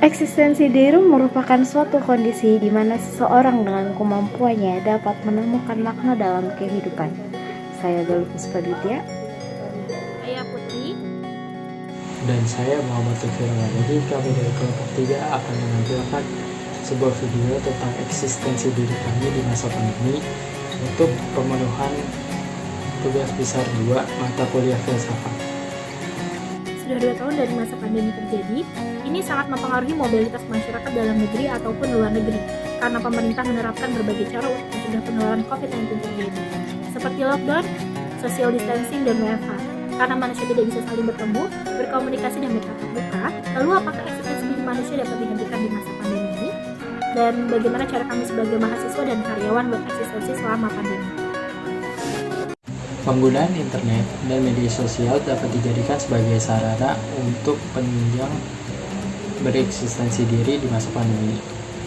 Eksistensi diri merupakan suatu kondisi di mana seseorang dengan kemampuannya dapat menemukan makna dalam kehidupan. Saya Galuh Puspaditya. Saya Putri. Dan saya Muhammad Firman. Jadi kami dari kelompok 3 akan menampilkan sebuah video tentang eksistensi diri kami di masa pandemi untuk pemenuhan tugas besar 2 mata kuliah filsafat. Sudah 2 tahun dari masa pandemi terjadi, ini sangat mempengaruhi mobilitas masyarakat dalam negeri ataupun luar negeri, karena pemerintah menerapkan berbagai cara untuk mencegah penularan COVID-19 terjadi, seperti lockdown, social distancing, dan WFH. Karena manusia tidak bisa saling bertemu, berkomunikasi, dan bertatap muka, lalu apakah eksistensi diri manusia dapat dihentikan di masa pandemi ini? Dan bagaimana cara kami sebagai mahasiswa dan karyawan bereksistensi selama pandemi? Penggunaan internet dan media sosial dapat dijadikan sebagai sarana untuk penunjang bereksistensi diri di masa pandemi.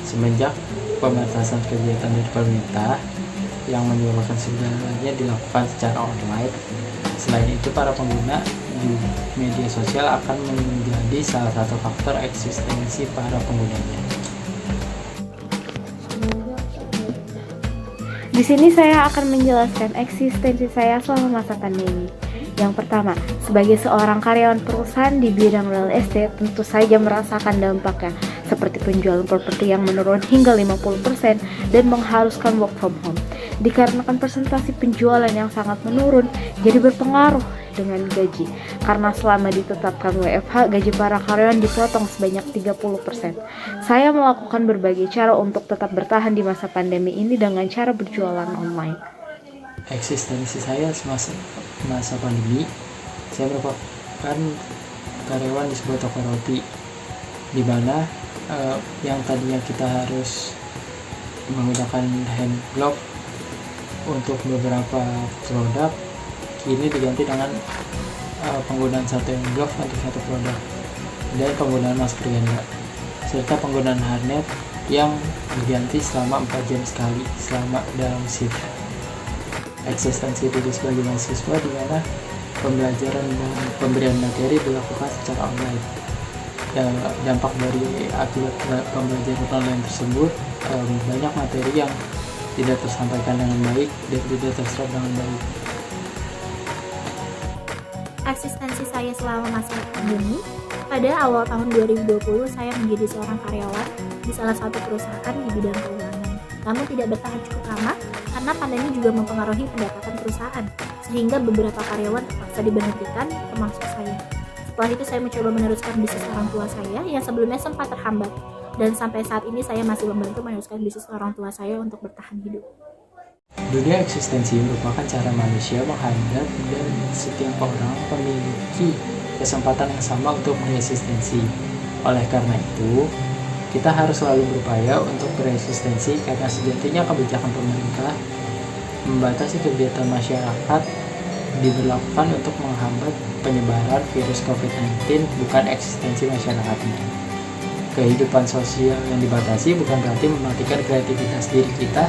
Semenjak pembatasan kegiatan dari pemerintah yang menyuruhkan segalanya dilakukan secara online, selain itu para pengguna di media sosial akan menjadi salah satu faktor eksistensi para penggunanya. Di sini saya akan menjelaskan eksistensi saya selama masa pandemi. Yang pertama, sebagai seorang karyawan perusahaan di bidang real estate, tentu saja merasakan dampaknya, seperti penjualan properti yang menurun hingga 50% dan mengharuskan work from home. Dikarenakan presentasi penjualan yang sangat menurun, jadi berpengaruh dengan gaji. Karena selama ditetapkan WFH, gaji para karyawan dipotong sebanyak 30%. Saya melakukan berbagai cara untuk tetap bertahan di masa pandemi ini dengan cara berjualan online. Eksistensi saya semasa masa pandemi, saya merupakan karyawan di sebuah toko roti, di mana yang tadinya kita harus menggunakan hand glove untuk beberapa produk, kini diganti dengan penggunaan satu hand glove untuk satu produk, dan penggunaan masker ganda, serta penggunaan harnet yang diganti selama 4 jam sekali selama dalam shift. Eksistensi diri sebagai mahasiswa di mana pembelajaran dan pemberian materi dilakukan secara online. Dampak dari akibat pembelajaran online tersebut, banyak materi yang tidak tersampaikan dengan baik dan tidak terserap dengan baik. Eksistensi saya selama masa pandemi, pada awal tahun 2020 saya menjadi seorang karyawan di salah satu perusahaan di bidang keuangan. Namun tidak bertahan cukup lama karena pandemi juga mempengaruhi pendapatan perusahaan, sehingga beberapa karyawan terpaksa diberhentikan, termasuk saya. Setelah itu saya mencoba meneruskan bisnis orang tua saya yang sebelumnya sempat terhambat, dan sampai saat ini saya masih membantu meneruskan bisnis orang tua saya untuk bertahan hidup. Dunia eksistensi merupakan cara manusia menghadap dan setiap orang memiliki kesempatan yang sama untuk bereksistensi. Oleh karena itu, kita harus selalu berupaya untuk bereksistensi karena sejatinya kebijakan pemerintah membatasi kegiatan masyarakat diberlakukan untuk menghambat penyebaran virus COVID-19, bukan eksistensi masyarakatnya. Kehidupan sosial yang dibatasi bukan berarti mematikan kreativitas diri kita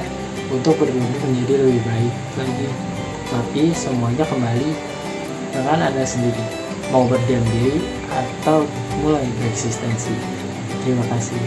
untuk bertumbuh menjadi lebih baik lagi, tapi semuanya kembali dengan Anda sendiri, mau berdiam diri atau mulai bereksistensi. Terima kasih.